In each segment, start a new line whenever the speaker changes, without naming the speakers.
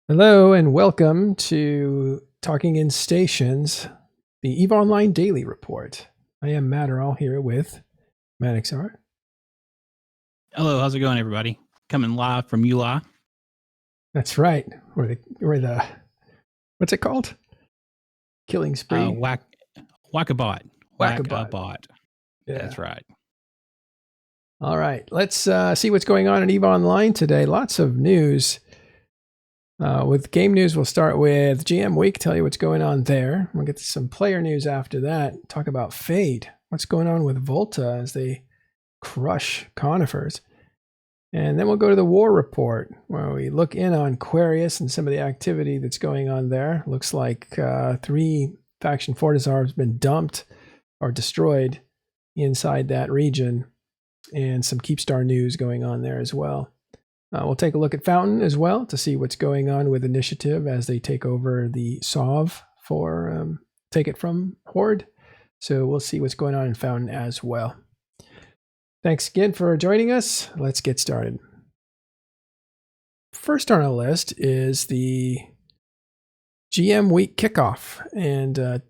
Hello and welcome to Talking in Stations, the EVE Online Daily Report. I am Matterall here with Maddoxar.
Hello, how's it going, everybody? Coming live from Yulai.
That's right. We're the what's it called? Killing Spree?
Wack-A-Bot.
Wack-A-Bot. Yeah.
That's right.
All right. Let's see what's going on in EVE Online today. Lots of news. With game news, we'll start with GM Week, tell you what's going on there. We'll get to some player news after that. Talk about Fade. What's going on with Volta as they crush Conifers. And then we'll go to the War Report, where we look in on Querious and some of the activity that's going on there. Looks like 3 faction Fortazar has been dumped or destroyed inside that region, and some Keepstar news going on there as well. We'll take a look at Fountain as well to see what's going on with Initiative as they take over the Sov for take it from Horde. So we'll see what's going on in Fountain as well. Thanks again for joining us. Let's get started. First on our list is the GM Week Kickoff. And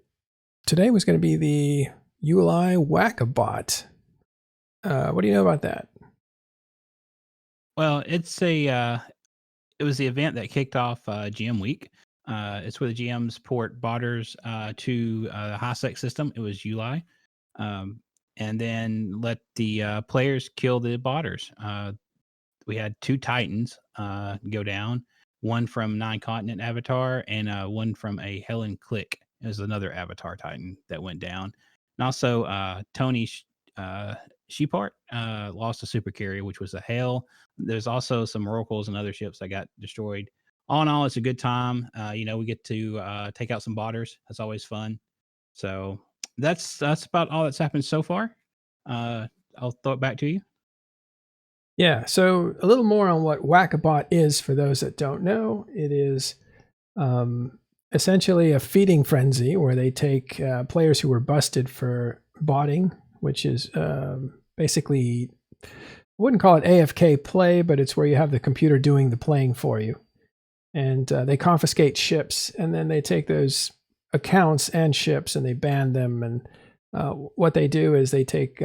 today was going to be the Yulai Wack-A-Bot. What do you know about that?
Well, it was the event that kicked off GM Week. It's where the GMs port botters to the high-sec system. It was Yulai. And then let the players kill the botters. We had 2 Titans go down, one from 9 Continent Avatar and one from a Helen Click. It was another Avatar Titan that went down. And also Tony Shepard lost a super carrier, which was a Hail. There's also some Rorquals and other ships that got destroyed. All in all, it's a good time. We get to take out some botters. That's always fun. So that's about all that's happened so far. I'll throw it back to you.
Yeah, so a little more on what Wack-A-Bot is for those that don't know. It is essentially a feeding frenzy where they take players who were busted for botting, which is basically, I wouldn't call it AFK play, but it's where you have the computer doing the playing for you. And they confiscate ships, and then they take those accounts and ships and they ban them. And what they do is they take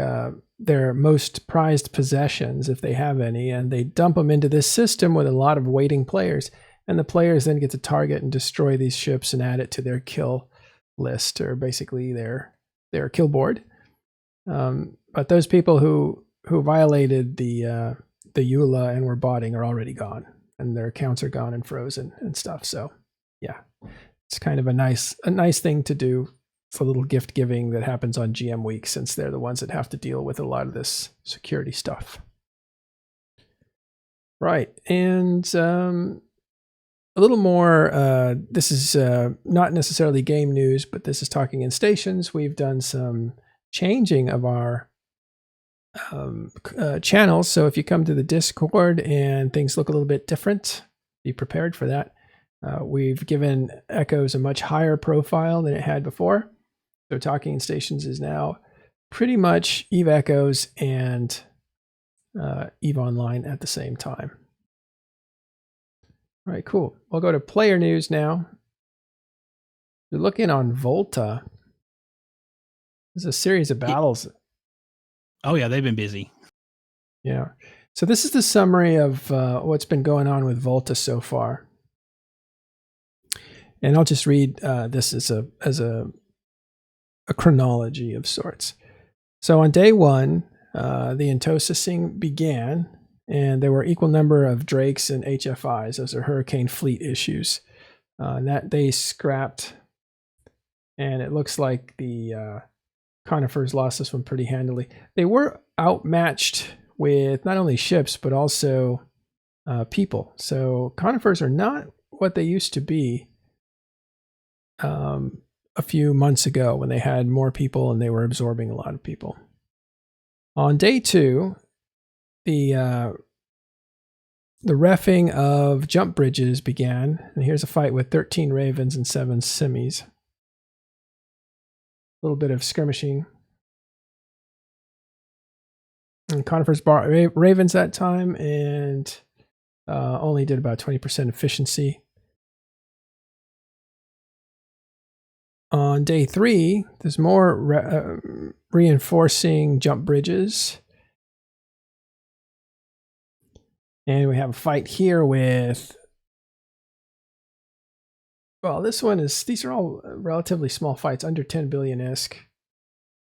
their most prized possessions, if they have any, and they dump them into this system with a lot of waiting players. And the players then get to target and destroy these ships and add it to their kill list, or basically their kill board. But those people who violated the EULA and were botting are already gone, and their accounts are gone and frozen and stuff. So yeah, it's kind of a nice thing to do. It's a little gift giving that happens on GM Week, since they're the ones that have to deal with a lot of this security stuff. Right, and a little more, this is not necessarily game news, but this is Talking in Stations. We've done some changing of our channels. So if you come to the Discord and things look a little bit different, be prepared for that. We've given Echoes a much higher profile than it had before. So Talking in Stations is now pretty much EVE Echoes and EVE Online at the same time. All right, cool. We'll go to player news now. We're looking on Volta. There's a series of battles.
Oh yeah, they've been busy.
Yeah. So this is the summary of what's been going on with Volta so far. And I'll just read this as a chronology of sorts. So on day 1, the entosising began, and there were equal number of Drakes and HFIs. Those are Hurricane Fleet issues. And that they scrapped, and it looks like the Conifers lost this one pretty handily. They were outmatched with not only ships, but also people. So Conifers are not what they used to be a few months ago, when they had more people and they were absorbing a lot of people. On day 2, the reffing of jump bridges began, and here's a fight with 13 Ravens and 7 Semis. A little bit of skirmishing. And Conifers bought Ravens that time, and only did about 20% efficiency. On day 3, there's more reinforcing jump bridges. And we have a fight here with, well, this one is, these are all relatively small fights, under 10 billion-esque.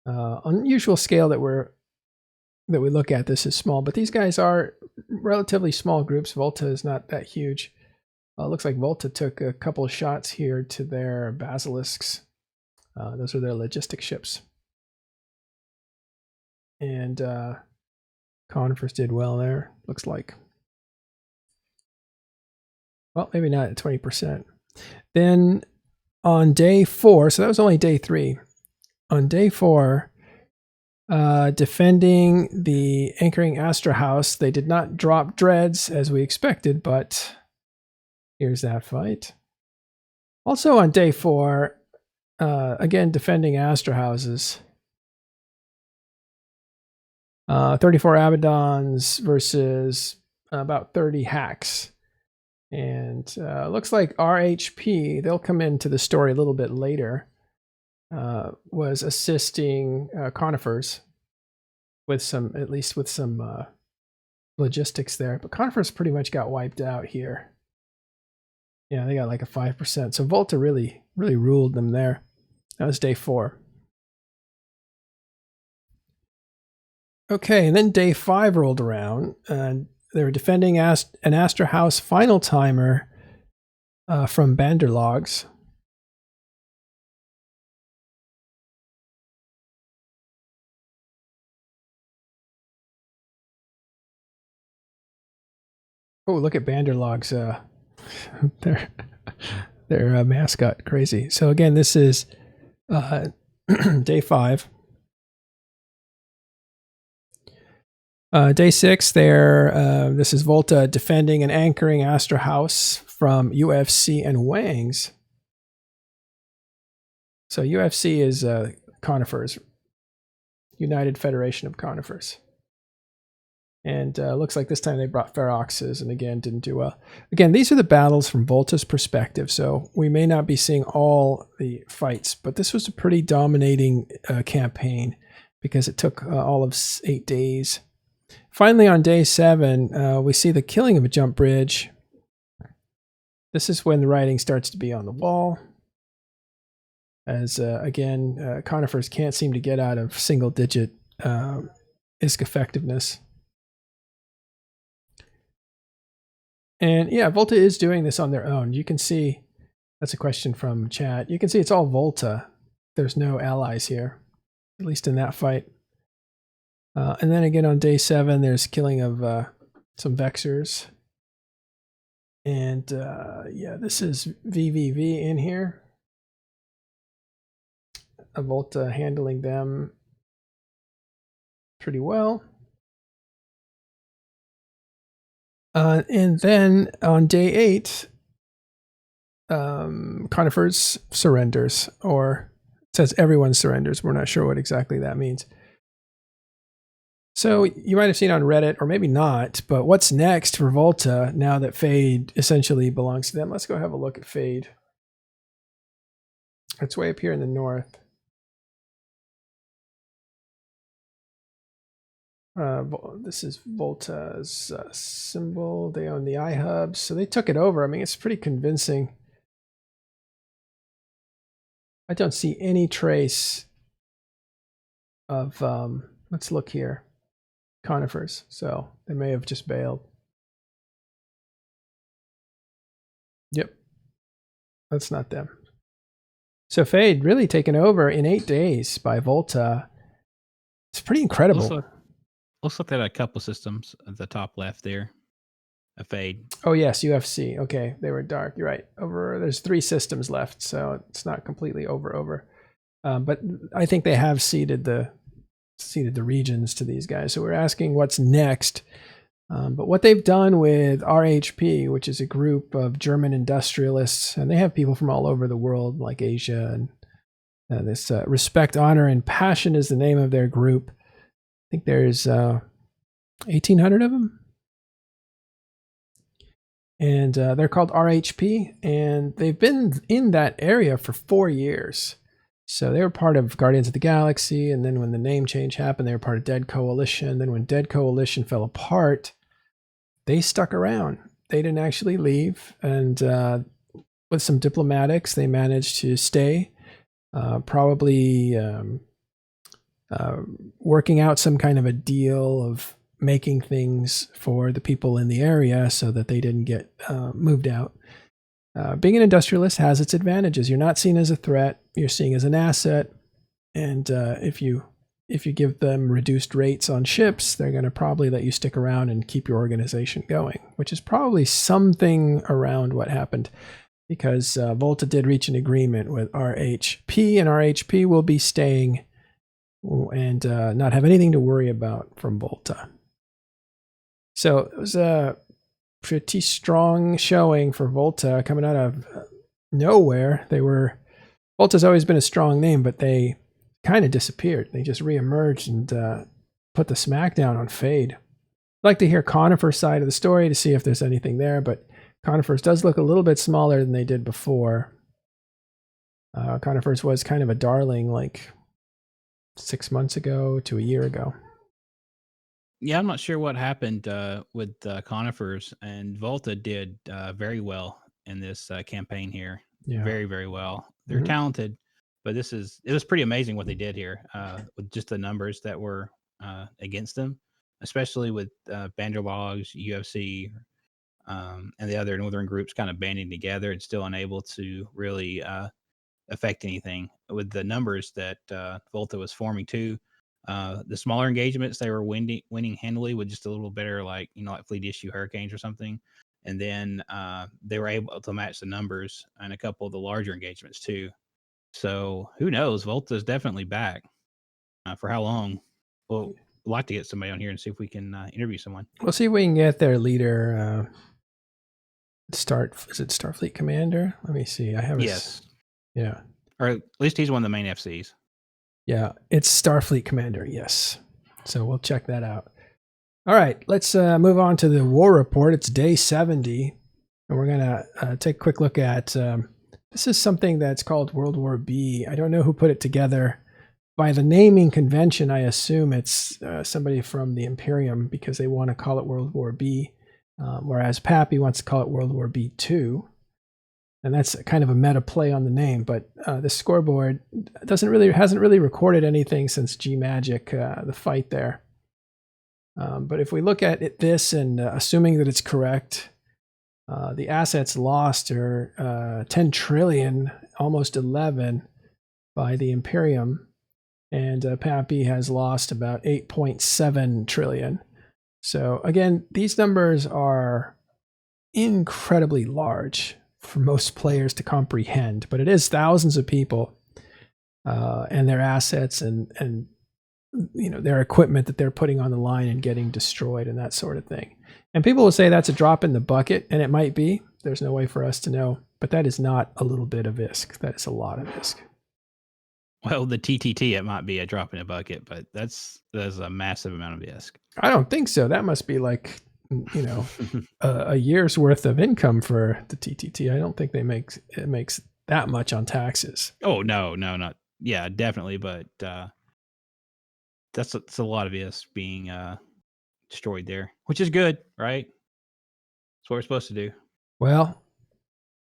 Unusual scale that we look at, this is small, but these guys are relatively small groups. Volta is not that huge. Looks like Volta took a couple of shots here to their basilisks. Those are their logistic ships. And Conifers did well there, looks like. Well, maybe not at 20%. Then on day 4, so that was only day 3. On day 4, defending the anchoring Astra House, they did not drop dreads as we expected, but here's that fight. Also on day 4, again defending Astra Houses. 34 Abaddons versus about 30 hacks. And looks like RHP, they'll come into the story a little bit later, was assisting Conifers with some, at least with some logistics there. But Conifers pretty much got wiped out here. Yeah, they got like a 5%. So Volta really ruled them there. That was day 4. Okay, and then day 5 rolled around, and they were defending an Astra House final timer from Banderlogs. Oh, look at Banderlogs. Their mascot, crazy. So again, this is day 5. Day 6, this is Volta defending and anchoring Astra House from UFC and Wangs. So UFC is Conifers, United Federation of Conifers. And looks like this time they brought Feroxes and again didn't do well. Again, these are the battles from Volta's perspective, so we may not be seeing all the fights, but this was a pretty dominating campaign because it took all of 8 days. Finally, on day 7, we see the killing of a jump bridge. This is when the writing starts to be on the wall. As, again, Conifers can't seem to get out of single-digit ISK effectiveness. And yeah, Volta is doing this on their own. You can see, that's a question from chat. You can see it's all Volta. There's no allies here, at least in that fight. And then again on day 7, there's killing of some Vexers. And yeah, this is VVV in here. Volta handling them pretty well. And then on day 8, Conifers surrenders, or it says everyone surrenders. We're not sure what exactly that means. So you might have seen on Reddit, or maybe not, but what's next for Volta now that Fade essentially belongs to them? Let's go have a look at Fade. It's way up here in the north. This is Volta's symbol. They own the iHubs, so they took it over. I mean, it's pretty convincing. I don't see any trace of, let's look here, Conifers. So they may have just bailed. Yep, that's not them. So Fade really taken over in 8 days by Volta. It's pretty incredible.
Looks like they had a couple systems at the top left there. A Fade.
Oh yes, UFC. Okay, they were dark. You're right. There's 3 systems left, so it's not completely over. But I think they have seeded the regions to these guys. So we're asking what's next. But what they've done with RHP, which is a group of German industrialists, and they have people from all over the world, like Asia, and this Respect, Honor, and Passion is the name of their group. I think there's 1,800 of them. And they're called RHP, and they've been in that area for 4 years. So they were part of Guardians of the Galaxy, and then when the name change happened, they were part of Dead Coalition. Then when Dead Coalition fell apart, they stuck around. They didn't actually leave, and with some diplomatics, they managed to stay, probably working out some kind of a deal of making things for the people in the area so that they didn't get moved out. Being an industrialist has its advantages. You're not seen as a threat. You're seen as an asset. And if you give them reduced rates on ships, they're going to probably let you stick around and keep your organization going, which is probably something around what happened, because Volta did reach an agreement with RHP, and RHP will be staying and not have anything to worry about from Volta. So it was a pretty strong showing for Volta coming out of nowhere. Volta's always been a strong name, but they kind of disappeared. They just reemerged and put the smackdown on Fade. I'd like to hear Conifers' side of the story to see if there's anything there, but Conifers does look a little bit smaller than they did before. Conifers was kind of a darling like 6 months ago to a year ago.
Yeah, I'm not sure what happened with Conifers, and Volta did very well in this campaign here. Yeah. Very, very well. They're talented, but it was pretty amazing what they did here with just the numbers that were against them, especially with Banderlogs, UFC, and the other northern groups kind of banding together and still unable to really affect anything with the numbers that Volta was forming too. The smaller engagements, they were winning handily with just a little better, like Fleet Issue Hurricanes or something. And then they were able to match the numbers in a couple of the larger engagements too. So who knows? Volta's definitely back. For how long? Well, I'd like to get somebody on here and see if we can interview someone.
We'll see if we can get their leader. Is it Starfleet Commander? Let me see. I have
yes.
Yeah.
Or at least he's one of the main FCs.
Yeah, it's Starfleet Commander, yes. So we'll check that out. All right, let's move on to the War Report. It's day 70, and we're going to take a quick look at... this is something that's called World War B. I don't know who put it together. By the naming convention, I assume it's somebody from the Imperium, because they want to call it World War B, whereas PAPI wants to call it World War B2. And that's kind of a meta play on the name, but the scoreboard hasn't really recorded anything since G Magic, the fight there. But if we look at this and assuming that it's correct, the assets lost are 10 trillion, almost 11 by the Imperium, and PAPI has lost about 8.7 trillion. So again, these numbers are incredibly large for most players to comprehend, but it is thousands of people and their assets and their equipment that they're putting on the line and getting destroyed and that sort of thing. And people will say that's a drop in the bucket, and it might be. There's no way for us to know, but that is not a little bit of ISK. That is a lot of ISK.
Well, the TTT, it might be a drop in the bucket, but that's a massive amount of ISK.
I don't think so. That must be like a year's worth of income for the TTT. I don't think it makes that much on taxes.
Oh no, not yeah, definitely, but that's a lot of ISK being destroyed there, which is good, right? That's what we're supposed to do.
Well,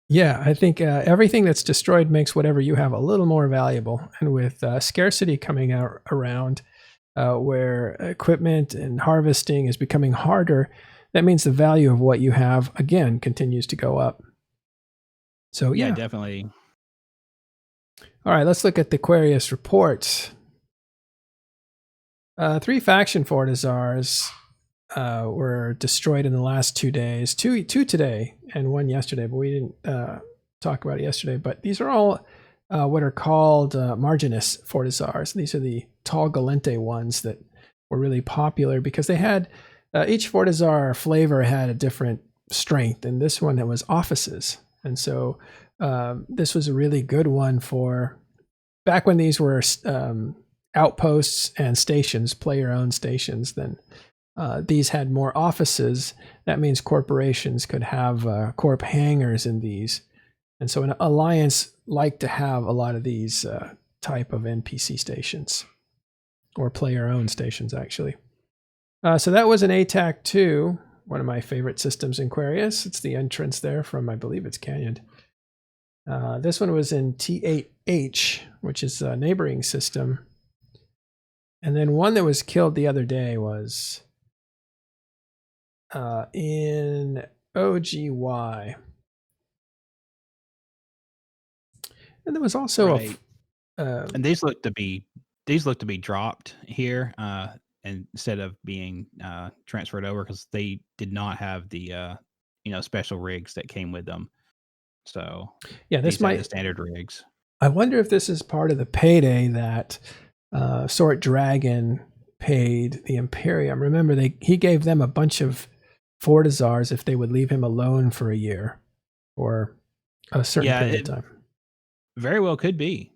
yeah, I think everything that's destroyed makes whatever you have a little more valuable, and with scarcity coming out around. Where equipment and harvesting is becoming harder, that means the value of what you have, again, continues to go up. So, yeah.
Definitely.
All right, let's look at the Querious Report. 3 faction Fortizars were destroyed in the last 2 days. Two today and 1 yesterday, but we didn't talk about it yesterday. But these are all what are called Marginis Fortizars. These are the tall Galente ones that were really popular because they had each Fortizar flavor had a different strength, and this one that was offices. And so this was a really good one for back when these were outposts and stations, player-owned stations. Then these had more offices. That means corporations could have corp hangars in these. And so an alliance liked to have a lot of these type of NPC stations, or player-owned stations, actually. So that was an ATAC 2, one of my favorite systems in Quarious. It's the entrance there from, I believe it's Canyon. This one was in T8H, which is a neighboring system. And then one that was killed the other day was in OGY. And there was also
and these look to be dropped here instead of being transferred over, because they did not have the special rigs that came with them. So
yeah, this might
the standard rigs.
I wonder if this is part of the payday that Sort Dragon paid the Imperium. Remember, he gave them a bunch of Fortazars if they would leave him alone for a year or a certain period of time.
Very well could be.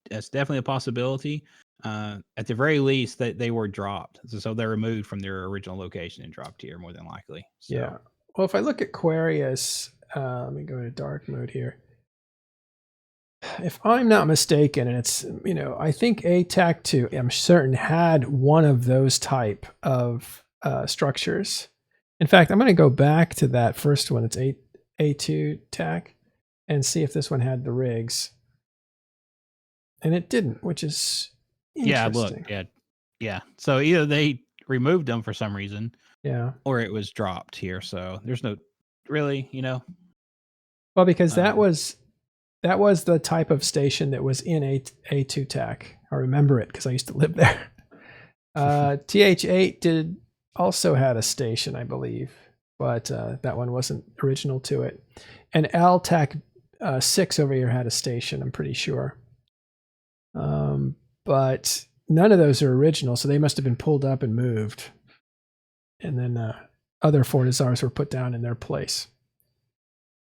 That's definitely a possibility. At the very least, that they were dropped, so they're removed from their original location and dropped here, more than likely. So.
Yeah. Well, if I look at Quarious, let me go to dark mode here. If I'm not mistaken, and it's, I think ATAC 2, I'm certain, had one of those type of structures. In fact, I'm going to go back to that first one. It's A2 TAC, and see if this one had the rigs. And it didn't, which is interesting.
Yeah. So either they removed them for some reason, or it was dropped here. So there's no really,
Well, because that was the type of station that was in A2 TAC. I remember it because I used to live there. TH8 also had a station, I believe, but that one wasn't original to it. And LTAC 6 over here had a station, I'm pretty sure. But none of those are original, so they must have been pulled up and moved. And then other Fortazars were put down in their place.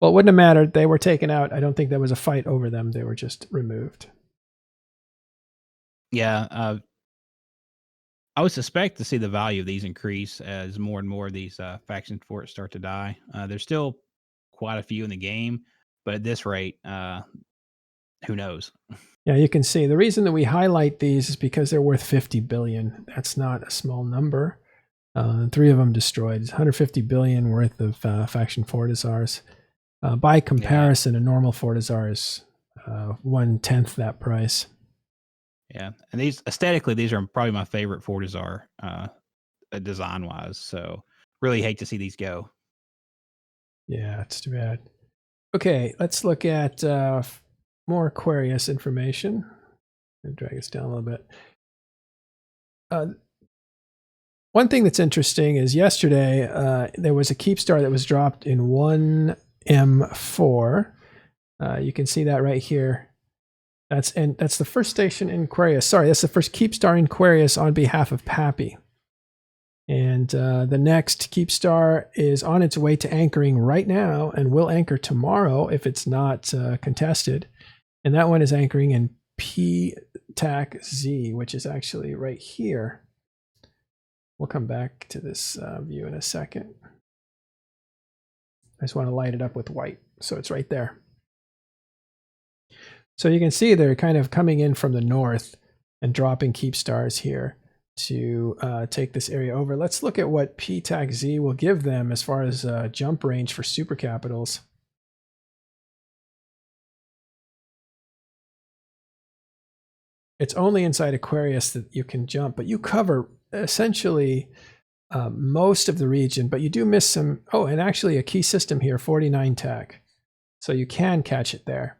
Well, it wouldn't have mattered. They were taken out. I don't think there was a fight over them. They were just removed.
Yeah. I would suspect to see the value of these increase as more and more of these faction forts start to die. There's still quite a few in the game, but at this rate, who knows?
Yeah, you can see the reason that we highlight these is because they're worth 50 billion. That's not a small number. 3 of them destroyed. It's 150 billion worth of faction Fortazars. By comparison, a normal Fortazar is 1/10 that price.
Yeah, and these aesthetically, these are probably my favorite Fortazar design-wise. So really hate to see these go.
Yeah, it's too bad. Okay, let's look at more Quarious information. I'll drag this down a little bit. One thing that's interesting is yesterday there was a Keepstar that was dropped in 1M4. You can see that right here. That's the first station in Quarious. Sorry, that's the first Keepstar in Quarious on behalf of PAPI. And the next Keepstar is on its way to anchoring right now and will anchor tomorrow if it's not contested. And that one is anchoring in P.A.P.I, which is actually right here. We'll come back to this view in a second. I just want to light it up with white, so it's right there. So you can see they're kind of coming in from the north and dropping Keepstars here to take this area over. Let's look at what P.A.P.I will give them as far as jump range for super capitals. It's only inside Aquarius that you can jump, but you cover essentially most of the region, but you do miss some. Oh, and actually a key system here, 49 TAC. So you can catch it there.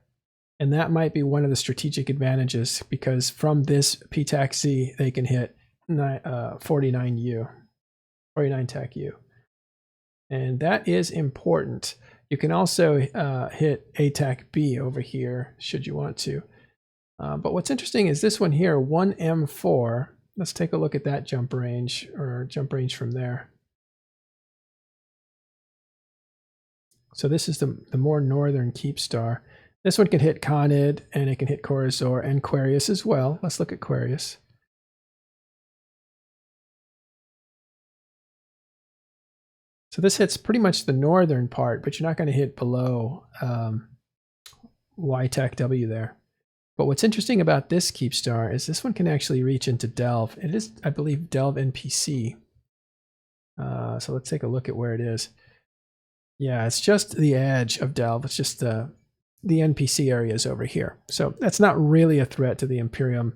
And that might be one of the strategic advantages, because from this P.A.P.I they can hit 49 TAC U. And that is important. You can also hit ATAC B over here, should you want to. But what's interesting is this one here, 1M4. Let's take a look at that jump range, or jump range from there. So this is the more northern Keepstar. This one can hit Conid, and it can hit Corazor and Quarious as well. Let's look at Quarious. So this hits pretty much the northern part, but you're not going to hit below YTAC W there. But what's interesting about this Keepstar is this one can actually reach into Delve. It is, I believe, Delve NPC. So let's take a look at where it is. Yeah, it's just the edge of Delve. It's just the NPC areas over here. So that's not really a threat to the Imperium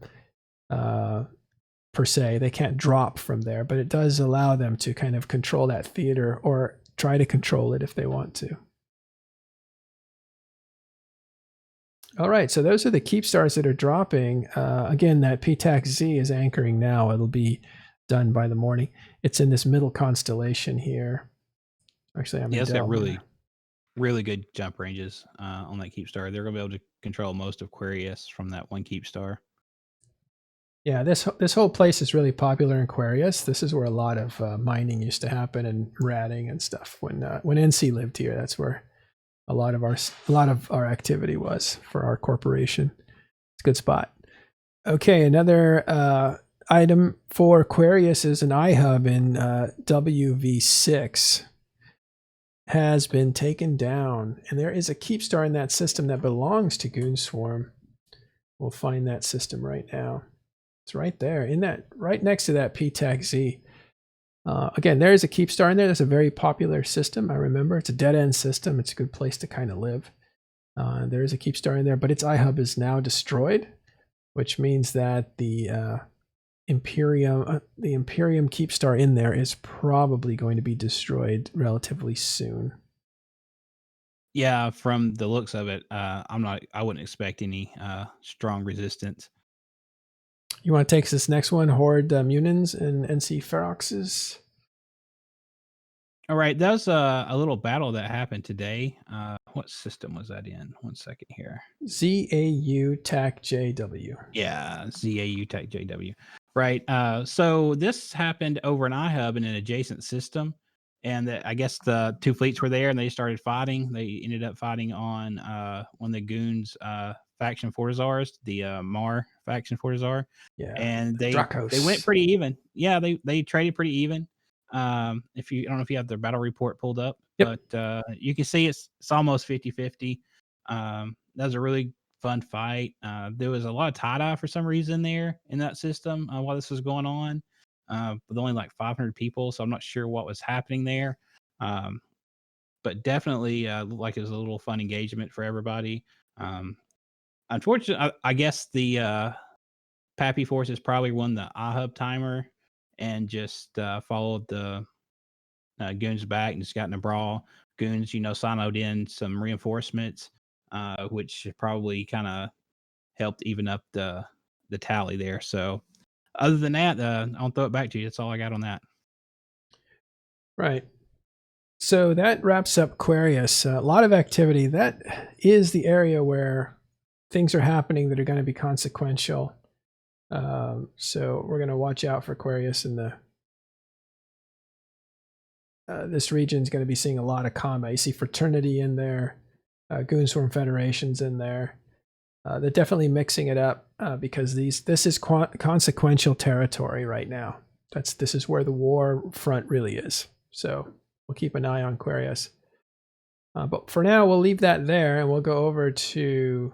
per se. They can't drop from there, but it does allow them to kind of control that theater or try to control it if they want to. All right, so those are the Keepstars that are dropping. Again, that P.A.P.I is anchoring now. It'll be done by the morning. It's in this middle constellation here. Actually, I'm in
it's got
Delaware.
really good jump ranges on that Keepstar. They're going to be able to control most of Quarious from that one Keepstar.
Yeah, this whole place is really popular in Quarious. This is where a lot of mining used to happen and ratting and stuff. When NC lived here, that's where a lot of our activity was for our corporation. It's a good spot. Okay, another item for Quarious is an iHub in WV6 has been taken down, and there is a Keepstar in that system that belongs to Goonswarm. We'll find that system right now. It's right there, in that, right next to that P.A.P.I. Again, there is a Keepstar in there. That's a very popular system. I remember it's a dead end system. It's a good place to kind of live. There is a Keepstar in there, but its iHub is now destroyed, which means that the Imperium Keepstar in there is probably going to be destroyed relatively soon.
Yeah, from the looks of it, I wouldn't expect any strong resistance.
You want to take this next one, Horde Munins and NC Feroxes?
All right, that was a little battle that happened today. What system was that in? 1 second here.
ZAU TAC JW.
Yeah, ZAU TAC JW. Right. So this happened over an iHub in an adjacent system. And I guess the two fleets were there and they started fighting. They ended up fighting on one of the Goons faction Fortazars, the Mar faction Fortazar.
Yeah.
And they
Dracos.
went pretty even. Yeah, they traded pretty even. If you, I don't know if you have their battle report pulled up,
Yep.
but you can see it's almost 50-50. That was a really fun fight. There was a lot of tie-dye for some reason there in that system while this was going on. With only like 500 people, so I'm not sure what was happening there. But definitely looked like it was a little fun engagement for everybody. Unfortunately, I guess the PAPI forces probably won the iHub timer and just followed the Goons back and just got in a brawl. Goons, siloed in some reinforcements, which probably kind of helped even up the tally there. So other than that, I'll throw it back to you. That's all I got on that.
Right. So that wraps up Querious. A lot of activity. That is the area where things are happening that are going to be consequential. So we're going to watch out for Querious in the this region is going to be seeing a lot of combat. You see Fraternity in there, Goonswarm Federation's in there. They're definitely mixing it up because this is consequential territory right now. This is where the war front really is. So we'll keep an eye on Quarious. But for now, we'll leave that there and we'll go over to.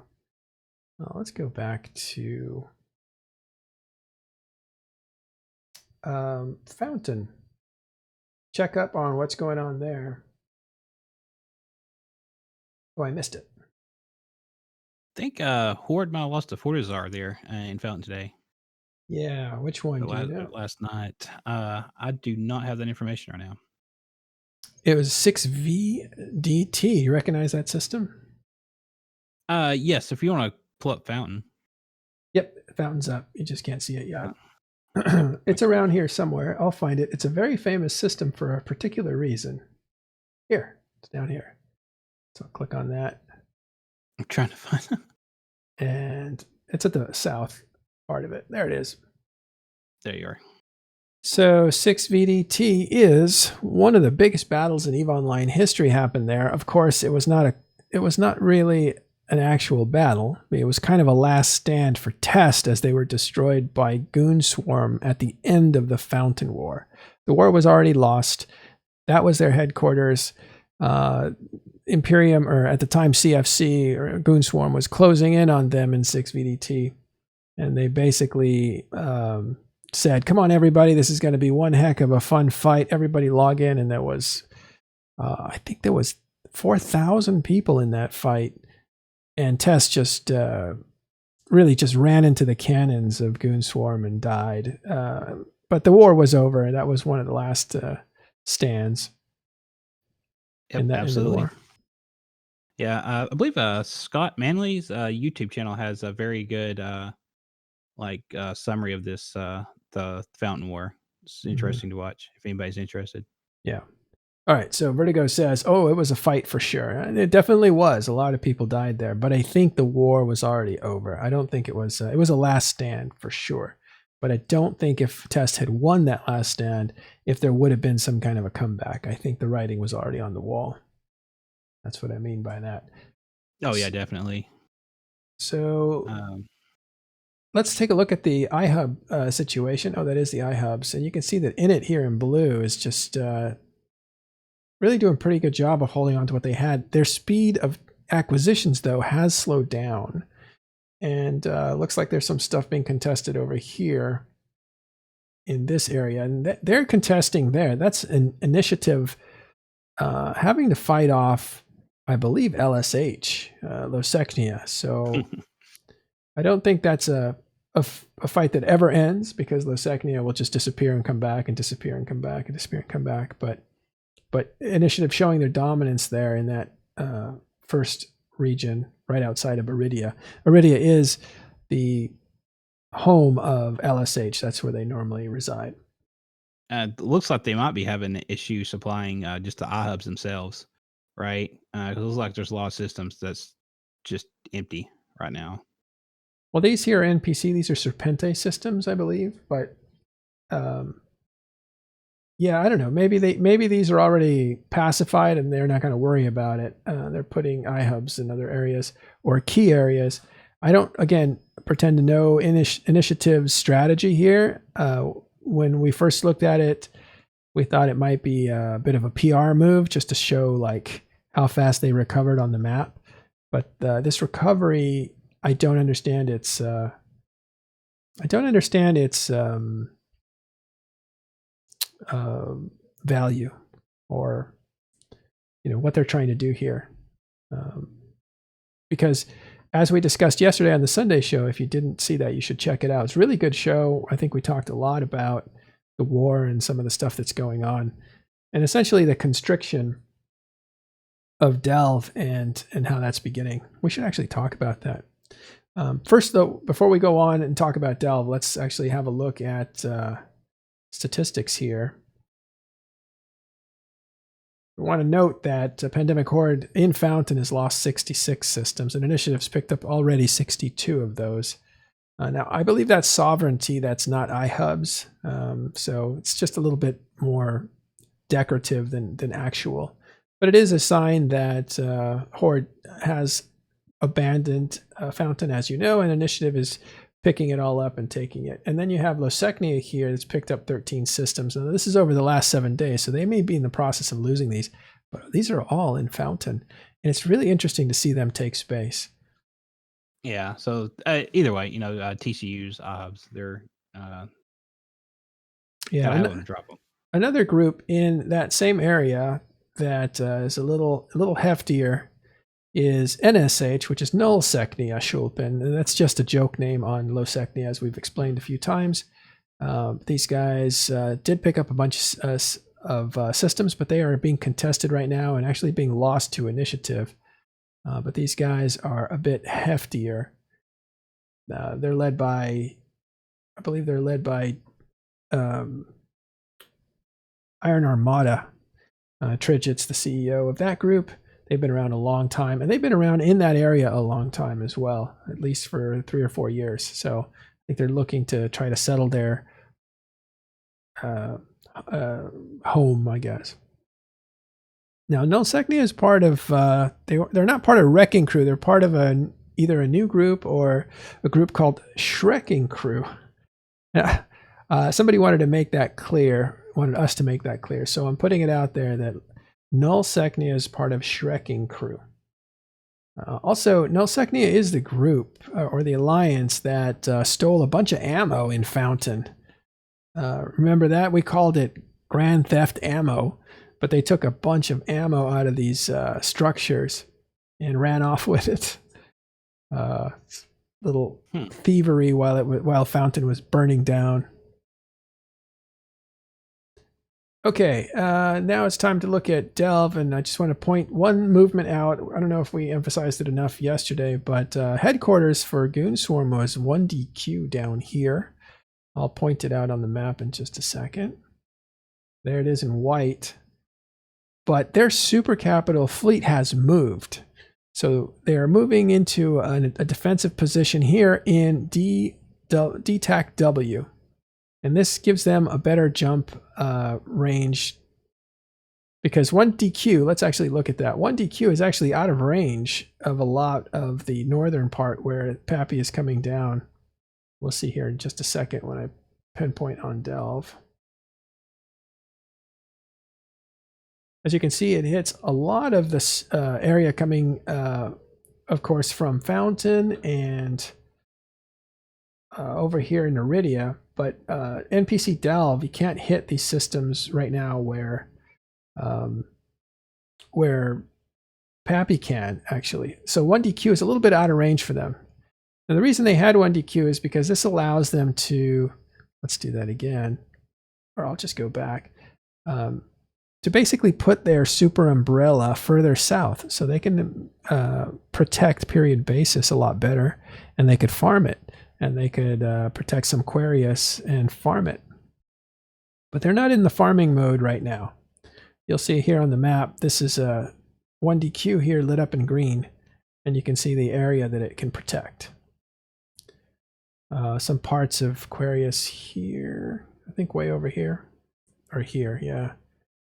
Let's go back to Fountain. Check up on what's going on there. Oh, I missed it.
I think Horde might have lost to Fortazar there in Fountain today.
Yeah, which one do you know?
Last night. I do not have that information right now.
It was 6VDT. You recognize that system?
Yes, if you want to pull up Fountain.
Yep, Fountain's up. You just can't see it yet. It's around here somewhere. I'll find it. It's a very famous system for a particular reason. Here, it's down here. So I'll click on that.
I'm trying to find it.
And it's at the south part of it. There it is.
There you are.
So 6VDT is one of the biggest battles in EVE Online history happened there. Of course, it was not really an actual battle. I mean, it was kind of a last stand for test as they were destroyed by Goonswarm at the end of the Fountain War. The war was already lost. That was their headquarters. Imperium, or at the time CFC or Goonswarm, was closing in on them in 6VDT, and they basically said, "Come on, everybody! This is going to be one heck of a fun fight. Everybody log in!" And there was, I think there was 4,000 people in that fight, and Tess just really just ran into the cannons of Goonswarm and died. But the war was over. That was one of the last stands.
Yep, absolutely. Yeah, I believe Scott Manley's YouTube channel has a very good summary of this the Fountain War. It's interesting to watch if anybody's interested.
Yeah. All right. So Vertigo says, "Oh, it was a fight for sure." And it definitely was. A lot of people died there, but I think the war was already over. I don't think it was. It was a last stand for sure. But I don't think if Test had won that last stand, if there would have been some kind of a comeback. I think the writing was already on the wall. That's what I mean by that.
Oh, yeah, definitely.
So let's take a look at the iHub situation. Oh, that is the iHubs. And you can see that Init here in blue is just really doing a pretty good job of holding on to what they had. Their speed of acquisitions, though, has slowed down. And looks like there's some stuff being contested over here in this area. And they're contesting there. That's an initiative having to fight off, I believe, LSH, Losechnia. So I don't think that's a fight that ever ends, because Losechnia will just disappear and come back and disappear and come back and disappear and come back. But initiative showing their dominance there in that first region right outside of Iridia. Iridia is the home of LSH. That's where they normally reside.
It looks like they might be having an issue supplying just the iHubs themselves, right? It looks like there's a lot of systems that's just empty right now.
Well, these here are NPC. These are Serpente systems, I believe. But yeah, I don't know. Maybe these are already pacified and they're not going to worry about it. They're putting iHubs in other areas or key areas. I don't, again, pretend to know initiative's strategy here. When we first looked at it, we thought it might be a bit of a PR move just to show like how fast they recovered on the map. But this recovery, I don't understand its value, or what they're trying to do here, because as we discussed yesterday on the Sunday show, if you didn't see that, you should check it out. It's a really good show. I think we talked a lot about the war and some of the stuff that's going on, and essentially the constriction of Delve and how that's beginning. We should actually talk about that. First, though, before we go on and talk about Delve, let's actually have a look at statistics here. We want to note that Pandemic Horde in Fountain has lost 66 systems, and Initiative's picked up already 62 of those. Now, I believe that's sovereignty, that's not iHubs, so it's just a little bit more decorative than actual. But it is a sign that Horde has abandoned Fountain, as you know, and Initiative is picking it all up and taking it. And then you have Losechnia here that's picked up 13 systems. Now, this is over the last 7 days, so they may be in the process of losing these, but these are all in Fountain. And it's really interesting to see them take space.
Yeah, so either way, TCU's iHubs, they're
another group in that same area that is a little heftier is NSH, which is Nullsechnia Schulpen, and that's just a joke name on Losechnia, as we've explained a few times. These guys did pick up a bunch of systems, but they are being contested right now and actually being lost to Initiative. But these guys are a bit heftier. They're led by, I believe they're led by Iron Armada. Tridget's the CEO of that group. They've been around a long time, and they've been around in that area a long time as well, at least for 3 or 4 years. So I think they're looking to try to settle their home, I guess. Now, Nullsechnia is part of, they're not part of Wrecking Crew. They're part of either a new group or a group called Shrekking Crew. Somebody wanted us to make that clear. So I'm putting it out there that Nullsecnia is part of Shrekking crew. Also, Nullsecnia is the group or the alliance that stole a bunch of ammo in Fountain. Remember that? We called it Grand Theft Ammo, but they took a bunch of ammo out of these structures and ran off with it. Little thievery while Fountain was burning down. Okay, now it's time to look at Delve, and I just want to point one movement out. I don't know if we emphasized it enough yesterday, but headquarters for Goonswarm was 1DQ down here. I'll point it out on the map in just a second. There it is in white. But their super capital fleet has moved. So they are moving into a defensive position here in DTAC W. And this gives them a better jump range. Because 1DQ, let's actually look at that. 1DQ is actually out of range of a lot of the northern part where PAPI is coming down. We'll see here in just a second when I pinpoint on Delve. As you can see, it hits a lot of this area coming, of course, from Fountain and over here in Iridia. But NPC Delve, you can't hit these systems right now where PAPI can, actually. So 1DQ is a little bit out of range for them. Now, the reason they had 1DQ is because this allows them to, let's do that again, or I'll just go back, to basically put their super umbrella further south so they can protect period basis a lot better, and they could farm it, and they could protect some Quarious and farm it. But they're not in the farming mode right now. You'll see here on the map, this is a 1DQ here lit up in green, and you can see the area that it can protect. Some parts of Quarious here, I think way over here, or here, yeah.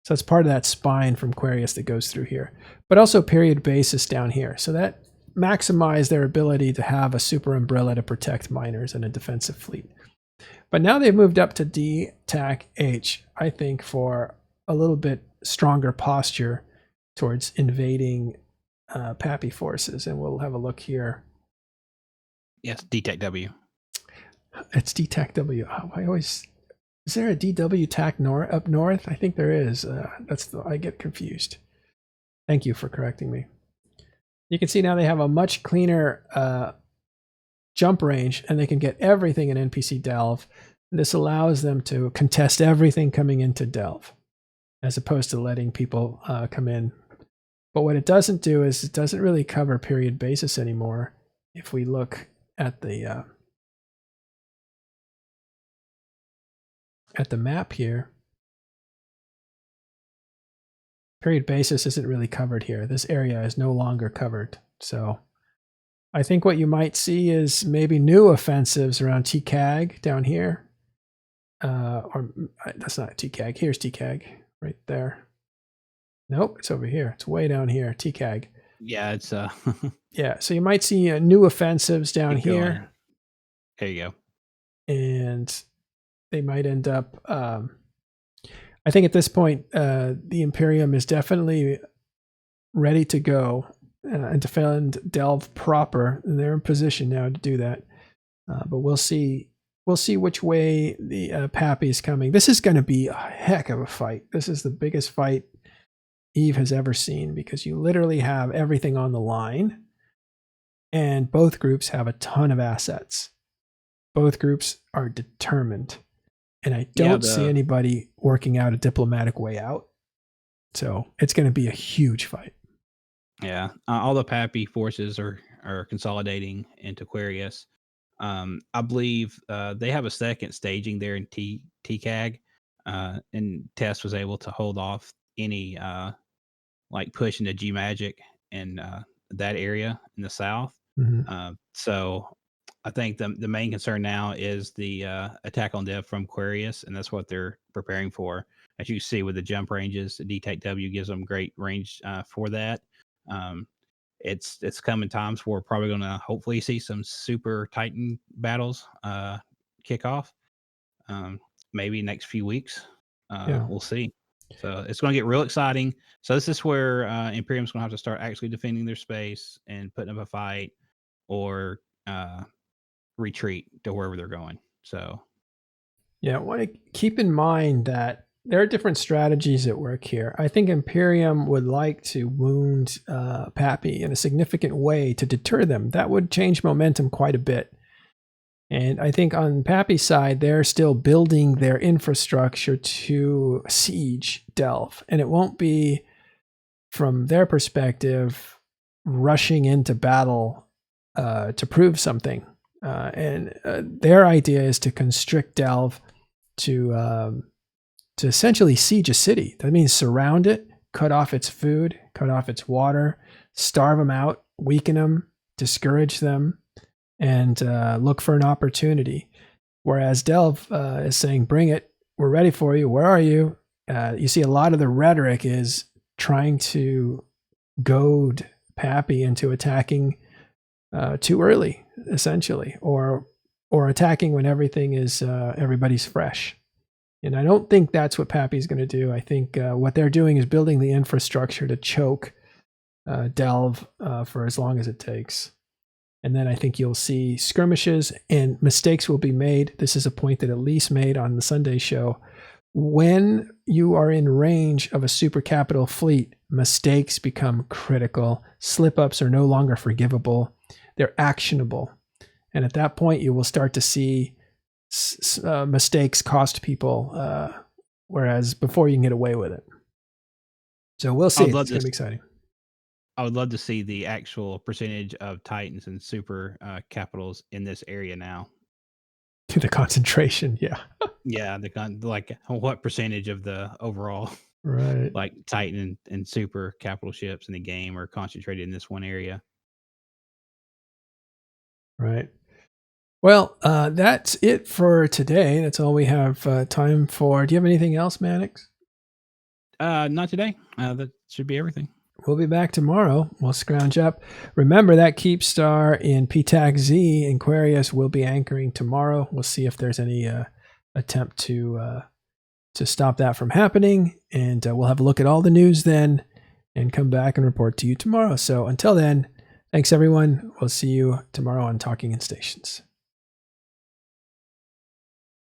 So it's part of that spine from Quarious that goes through here, but also period basis down here. So that maximized their ability to have a super umbrella to protect miners and a defensive fleet. But now they've moved up to DTAC H, I think, for a little bit stronger posture towards invading PAPI forces. And we'll have a look here.
Yes, DTAC W.
It's DTAC W. Oh, is there a DW TAC up north? I think there is. I get confused. Thank you for correcting me. You can see now they have a much cleaner jump range, and they can get everything in NPC Delve. This allows them to contest everything coming into Delve, as opposed to letting people come in. But what it doesn't do is it doesn't really cover period basis anymore. If we look at the map here, period basis isn't really covered here. This area is no longer covered. So I think what you might see is maybe new offensives around TCAG down here. Or that's not TCAG. Here's TCAG right there. Nope, it's over here. It's way down here, TCAG.
Yeah, it's
yeah, so you might see new offensives down here.
There you go.
And they might end up, I think at this point, the Imperium is definitely ready to go and defend Delve proper. And they're in position now to do that. But we'll see which way the PAPI is coming. This is going to be a heck of a fight. This is the biggest fight Eve has ever seen, because you literally have everything on the line, and both groups have a ton of assets. Both groups are determined. And I don't see anybody working out a diplomatic way out. So it's going to be a huge fight.
Yeah. All the PAPI forces are consolidating into Quarious. I believe they have a second staging there in TCAG. And Tess was able to hold off any like push into G Magic and that area in the south.
Mm-hmm.
So I think the main concern now is the attack on Dev from Quarious, and that's what they're preparing for. As you see with the jump ranges, the DTAC W gives them great range for that. It's coming times where we're probably going to hopefully see some super Titan battles kick off. Maybe next few weeks.
Yeah.
We'll see. So it's going to get real exciting. So this is where Imperium's going to have to start actually defending their space and putting up a fight or retreat to wherever they're going. So
yeah, I want to keep in mind that there are different strategies at work here. I think Imperium would like to wound PAPI in a significant way to deter them. That would change momentum quite a bit. And I think on PAPI's side, they're still building their infrastructure to siege Delve. And it won't be, from their perspective, rushing into battle to prove something. And their idea is to constrict Delve to essentially siege a city. That means surround it, cut off its food, cut off its water, starve them out, weaken them, discourage them, and look for an opportunity. Whereas Delve is saying, bring it, we're ready for you, where are you? You see a lot of the rhetoric is trying to goad PAPI into attacking too early, essentially, or attacking when everything is everybody's fresh. And I don't think that's what PAPI is going to do. I think what they're doing is building the infrastructure to choke Delve for as long as it takes. And then I think you'll see skirmishes and mistakes will be made. This is a point that Elise made on the Sunday show. When you are in range of a super capital fleet, mistakes become critical. Slip-ups are no longer forgivable. They're actionable. And at that point, you will start to see mistakes cost people, whereas before you can get away with it. So we'll see. It's going to be exciting.
I would love to see the actual percentage of Titans and super capitals in this area now.
The concentration, yeah.
Yeah, like what percentage of the overall like Titan and super capital ships in the game are concentrated in this one area.
Right. Well, that's it for today. That's all we have time for. Do you have anything else, Mannix?
Not today. That should be everything.
We'll be back tomorrow. We'll scrounge up. Remember that Keepstar in P.A.P.I and Quarious will be anchoring tomorrow. We'll see if there's any attempt to stop that from happening. And we'll have a look at all the news then and come back and report to you tomorrow. So until then, thanks everyone. We'll see you tomorrow on Talking in Stations.